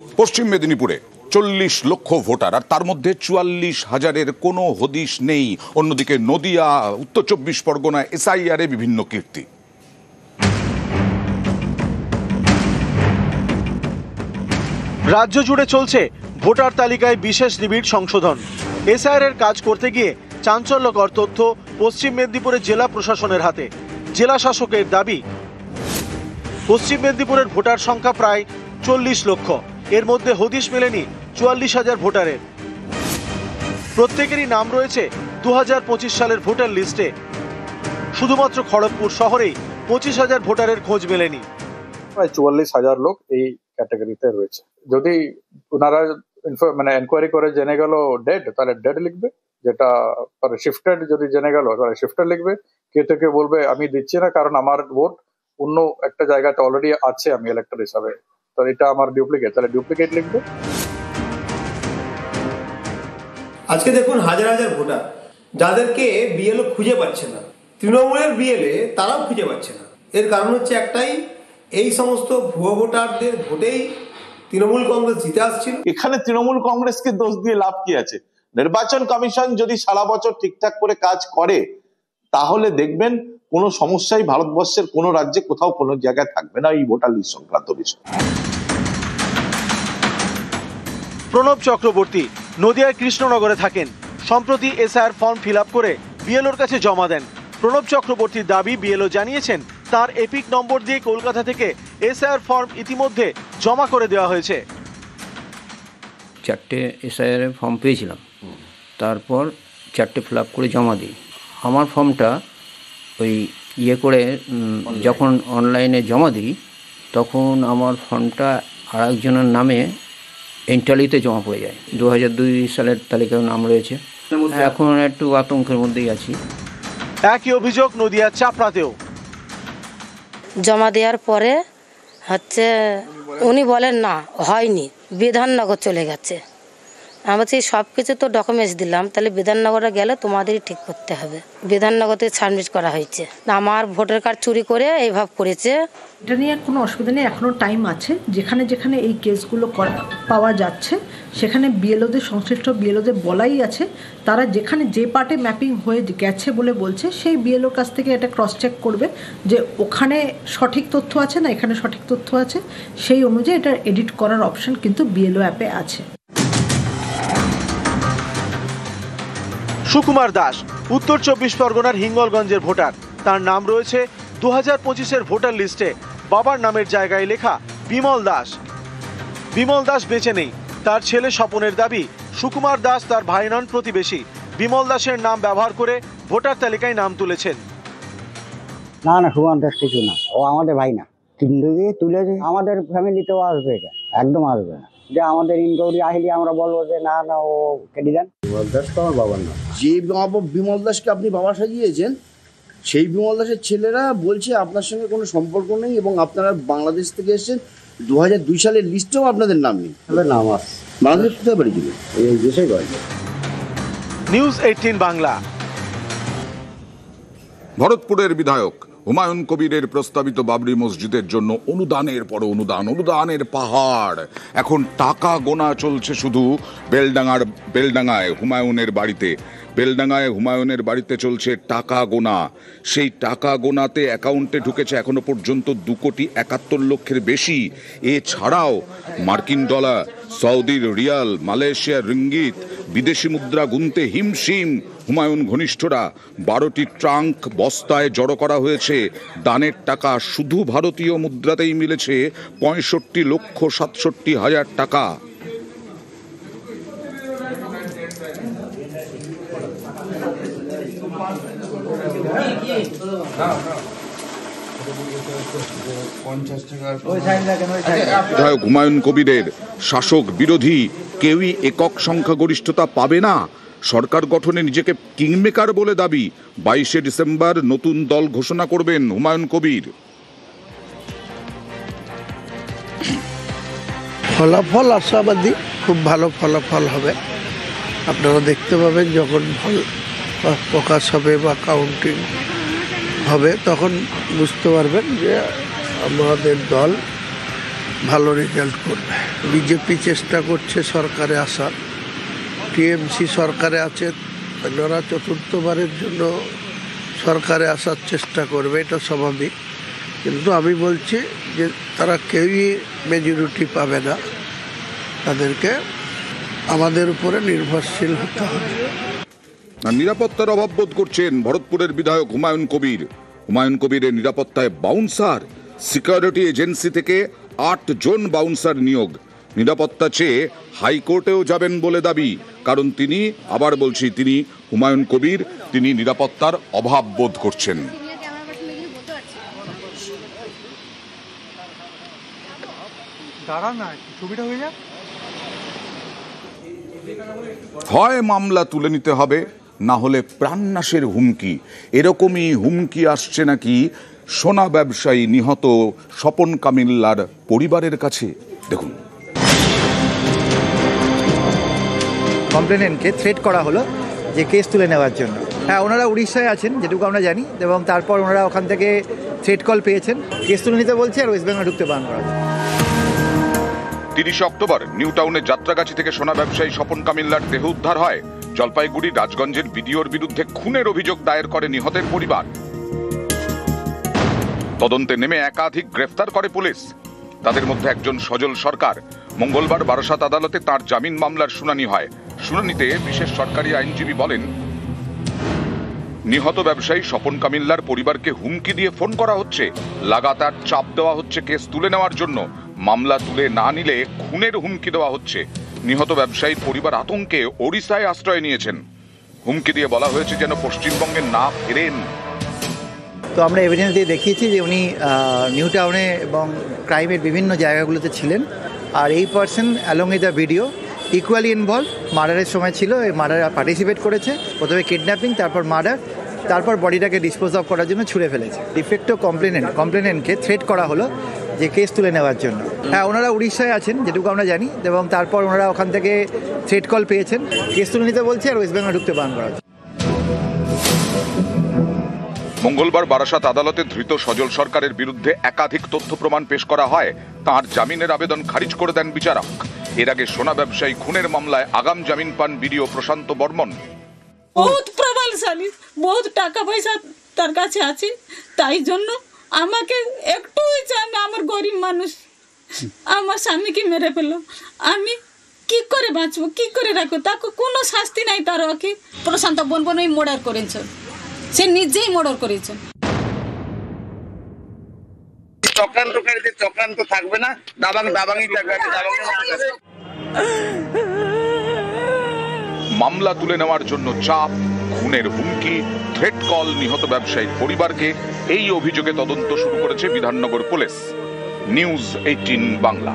পশ্চিম মেদিনীপুরে 40 লক্ষ ভোটার, আর তার মধ্যে 44,000-এর কোনো হদিশ নেই। অন্যদিকে নদিয়া, উত্তর 24 পরগনায় এসআইআর-এ বিভিন্ন কীর্তি। রাজ্য জুড়ে চলছে ভোটার তালিকায় বিশেষ নিবিড় সংশোধন। এসআইআর-এর কাজ করতে গিয়ে চাঞ্চল্যকর তথ্য পশ্চিম মেদিনীপুরের জেলা প্রশাসনের হাতে। জেলা শাসকের দাবি, পশ্চিম মেদিনীপুরের ভোটার সংখ্যা প্রায় 40 লক্ষ। এর মধ্যে হদিশ মেলেনি 44,000 ভোটারের। প্রত্যেকেরই নাম রয়েছে 2025 সালের ভোটার লিস্টে। শুধুমাত্র খড়গপুর শহরেই 25,000 ভোটারের খোঁজ মেলেনি। প্রায় 44,000 লোক এই ক্যাটাগরিতে রয়েছে। যদি ওনারা এনকোয়ারি করে জেনে গেল ডেড, তাহলে ডেড লিখবে, যেটা শিফটেড যদি জেনে গেল তাহলে শিফটেড লিখবে। কেউ বলবে আমি দিচ্ছি না কারণ আমার ভোট অন্য একটা জায়গাতে অলরেডি আছে, আমি ইলেক্টর হিসাবে, তো এটা আমার ডুপ্লিকেট, তাহলে ডুপ্লিকেট লিখবে। আজকে দেখুন হাজার হাজার ভোটার যাদেরকে বিএলও খুঁজে পাচ্ছে না, তৃণমূলের বিএলএ তারাও খুঁজে পাচ্ছে না। এর কারণ হচ্ছে একটাই, এই সমস্ত ভুয়ো ভোটারদের ভোটেই তৃণমূল কংগ্রেস জিতে আসছিল। এখানে তৃণমূল কংগ্রেসকে দোষ দিয়ে লাভ কি আছে? নির্বাচন কমিশন যদি সারা বছর ঠিকঠাক করে কাজ করে তাহলে দেখবেন কোনো সমস্যাই ভারতবর্ষের কোনো রাজ্যে কোথাও কোনো জায়গায় থাকবে না এই ভোটার লিস্ট সংক্রান্ত বিষয়। প্রণব চক্রবর্তী নদিয়ার কৃষ্ণনগরে থাকেন। সম্প্রতি এসআইআর ফর্ম ফিল আপ করে বিএলওর কাছে জমা দেন। প্রণব চক্রবর্তীর দাবি, বিএলও জানিয়েছেন তার এপিক নম্বর দিয়ে কলকাতা থেকে এসআইআর ফর্ম ইতিমধ্যে জমা করে দেওয়া হয়েছে। 4টে এসআইআর ফর্ম পেয়েছিলাম, তারপর 4টে ফিল আপ করে জমা দিই। আমার ফর্মটা ওই করে যখন অনলাইনে জমা দিই তখন আমার ফর্মটা আরেকজনের নামে এন্টালিতে জমা পড়ে যায়। 2002 সালের তালিকায় নাম রয়েছে। এখন একটু আতঙ্কের মধ্যেই আছি। একই অভিযোগ নদিয়ার চাপড়াতেও। জমা দেওয়ার পরে উনি বলেন না হয়নি, বিধাননগর চলে গেছে। আমি বলছি সব কিছু তো ডকুমেন্টস দিলাম, তাহলে বিধাননগরে গেলে তোমাদেরই ঠিক করতে হবে। বিধাননগর থেকে সাবমিট করা হয়েছে। আমার ভোটার কার্ড চুরি করে এইভাবে করেছে। এটা নিয়ে কোনো অসুবিধা নেই, এখনও টাইম আছে। যেখানে যেখানে এই কেসগুলো পাওয়া যাচ্ছে সেখানে বিএলওদের, সংশ্লিষ্ট বিএলওদের বলাই আছে, তারা যেখানে যে পার্টে ম্যাপিং হয়ে গেছে বলে বলছে সেই বিএলওর কাছ থেকে এটা ক্রস চেক করবে যে ওখানে সঠিক তথ্য আছে না এখানে সঠিক তথ্য আছে। সেই অনুযায়ী এটা এডিট করার অপশন কিন্তু বিএলও অ্যাপে আছে। সুকুমার দাস উত্তর 24 পরগনার হিঙ্গলগঞ্জের ভোটার। তার নাম রয়েছে 2025-এর ভোটার লিস্টে। বাবার নামের জায়গায় লেখা বিমল দাস। বিমল দাস বেঁচে নেই। তার ছেলে স্বপনের দাবি, সুকুমার দাস তার ভাই নন, প্রতিবেশী। বিমল দাসের নাম ব্যবহার করে ভোটার তালিকায় নাম তুলেছেন। না না, সুকুমার দাস কিছু না, ও আমাদের ভাই না। কিন্তু তুলেছে আমাদের ফ্যামিলিতেও আসবে, এটা একদম আসবে না। যে আমাদের ইনকোয়ারি আসলে আমরা বলবো যে না না ও কেটে দেন। বিমল দাস তো আমার বাবার নাম। যে বিমল দাসকে আপনি বাবা সাজিয়েছেন সেই বিমল দাসের ছেলেরা বলছে আপনার সঙ্গে কোনো সম্পর্ক নেই এবং আপনারা বাংলাদেশ থেকে এসেছেন। 2002 সালের লিস্টেও আপনাদের নাম নেই। নাম আস বাংলাদেশ কোথায় বাড়ি ছিল? এই দেশেই বাড়ি। নিউজ 18 বাংলা। ভরতপুরের বিধায়ক হুমায়ুন কবিরের প্রস্তাবিত বাবরি মসজিদের জন্য অনুদানের পর অনুদানের পাহাড়। এখন টাকা গোনা চলছে শুধু বেলডাঙ্গায় হুমায়ুনের বাড়িতে। বেলডাঙ্গায় হুমায়ুনের বাড়িতে চলছে টাকা গোনা। সেই টাকা গোনাতে অ্যাকাউন্টে ঢুকেছে এখনো পর্যন্ত 2,71,00,000-এর বেশি। এছাড়াও মার্কিন ডলার, সৌদির রিয়াল, মালয়েশিয়ার রিঙ্গিত, বিদেশি মুদ্রা গুনতে হিমশিম হুমায়ুন ঘনিষ্ঠরা। 12টি ট্রাঙ্ক বস্তায় জড়ো করা হয়েছে। দানের টাকা শুধু ভারতীয় মুদ্রাতেই মিলেছে 65,67,000 টাকা। বিধায়ক হুমায়ুন কবিরের শাসক বিরোধী কেউই একক সংখ্যাগরিষ্ঠতা পাবে না। সরকার গঠনে নিজেকে কিংমেকার বলে দাবি। 22শে ডিসেম্বর নতুন দল ঘোষণা করবেন হুমায়ুন কবির। ফলাফল আশাবাদী, খুব ভালো ফলাফল হবে। আপনারা দেখতে পাবেন যখন ফল প্রকাশ হবে বা কাউন্টিং হবে তখন বুঝতে পারবেন যে আমাদের দল ভালো রেজাল্ট করবে। বিজেপি চেষ্টা করছে সরকারে আসার, টিএমসি সরকারে আছে, ওনারা চতুর্থবারের জন্য সরকারে আসার চেষ্টা করবে, এটা স্বাভাবিক। কিন্তু আমি বলছি যে তারা কেউই মেজরিটি পাবে না, তাদেরকে আমাদের উপরে নির্ভরশীল হতে হবে। নিরাপত্তার অভাব বোধ করছেন ভরতপুরের বিধায়ক হুমায়ুন কবির। হুমায়ুন কবিরের নিরাপত্তায় বাউন্সার, সিকিউরিটি এজেন্সি থেকে 8 জন বাউন্সার নিয়োগ। নিরাপত্তা চেয়ে হাইকোর্টেও যাবেন বলে দাবি, কারণ তিনি, আবার বলছি, তিনি হুমায়ুন কবির, তিনি নিরাপত্তার অভাব বোধ করছেন। হয় মামলা তুলে নিতে হবে, না হলে প্রাণনাশের হুমকি। এরকমই হুমকি আসছে নাকি সোনা ব্যবসায়ী নিহত স্বপন কামিল্লার পরিবারের কাছে। দেখুন, কমপ্লেনেন্টকে থ্রেট করা হলো যে কেস তুলে নেওয়ার জন্য। হ্যাঁ, ওনারা উড়িষ্যায় আছেন যেটুকু আমরা জানি, এবং তারপর ওনারা ওখান থেকে থ্রেট কল পেয়েছেন, কেস তুলে নিতে বলছে আর ওয়েস্ট বেঙ্গল ঢুকতে বারণ করা হচ্ছে। 30 অক্টোবর নিউ টাউনের যাত্রাগাছি থেকে সোনা ব্যবসায়ী স্বপন কামিল্লার দেহ উদ্ধার হয়। জলপাইগুড়ি রাজগঞ্জের বিডিওর বিরুদ্ধে খুনের অভিযোগ দায়ের করে নিহতের পরিবার। তদন্তে নেমে একাধিক গ্রেফতার করে পুলিশ। তাদের মধ্যে একজন সজল সরকার। মঙ্গলবার বারাসাত আদালতে তার জামিন মামলার শুনানি হয়। শুনানিতে বিশেষ সরকারি আইনজীবী বলেন, নিহত ব্যবসায়ী স্বপন কামিল্লার পরিবারকে হুমকি দিয়ে ফোন করা হচ্ছে, লাগাতার চাপ দেওয়া হচ্ছে কেস তুলে নেওয়ার জন্য। মামলা তুলে না নিলে খুনের হুমকি দেওয়া হচ্ছে। নিহত ব্যবসায়ীর পরিবার আতঙ্কে ওড়িশায় আশ্রয় নিয়েছেন। হুমকি দিয়ে বলা হয়েছে যেন পশ্চিমবঙ্গে না ফেরেন। তো আমরা এভিডেন্স দিয়ে দেখিয়েছি যে উনি নিউ টাউনে এবং ক্রাইমের বিভিন্ন জায়গাগুলোতে ছিলেন, আর এই person along with the video equally involve. মার্ডারের সময় ছিল, এই মার্ডারে পার্টিসিপেট করেছে, প্রথমে কিডন্যাপিং, তারপর মার্ডার, তারপর বডিটাকে ডিসপোজ অফ করার জন্য ছুঁড়ে ফেলেছে। ডিফেক্টও কমপ্লেনেন্টকে থ্রেট করা হলো যে কেস তুলে নেওয়ার জন্য। হ্যাঁ, ওনারা উড়িষ্যায় আছেন যেটুকু আমরা জানি, এবং তারপর ওনারা ওখান থেকে থ্রেট কল পেয়েছেন, কেস তুলে নিতে বলছে আর ওয়েস্ট বেঙ্গল ঢুকতে বারণ করা হচ্ছে। মঙ্গলবার বারাসাত আদালতে ধৃত সজল সরকারের বিরুদ্ধে একাধিক তথ্য প্রমাণ পেশ করা হয়। তার জামিনের আবেদন খারিজ করে দেন বিচারক। এর আগে সোনা ব্যবসায়ী খুনের মামলায় আগাম জামিন পান বিডিও প্রশান্ত বর্মন। বহুত প্রবলশালী, বহুত টাকা পয়সা তার কাছে আছে, তাই জন্য আমাকে একটু চাই, আমার গরিব মানুষ, আমার স্বামীকে মেরে ফেলল, আমি কি করে বাঁচবো, কি করে রাখবো? তাকে কোনো শাস্তি নাই। তার ওকে প্রশান্ত বর্মন মর্ডার করেছে, সে নিজেই মর্ডার করেছে। চক্রান্তকারীদের চক্রান্ত থাকবে না, দাবাংই থাকবে। মামলা তুলে নেওয়ার জন্য চাপ, খুনের হুমকি, থ্রেট কল নিহত ব্যবসায়ীর পরিবারকে। এই অভিযোগে তদন্ত শুরু করেছে বিধাননগর পুলিশ। নিউজ 18 বাংলা।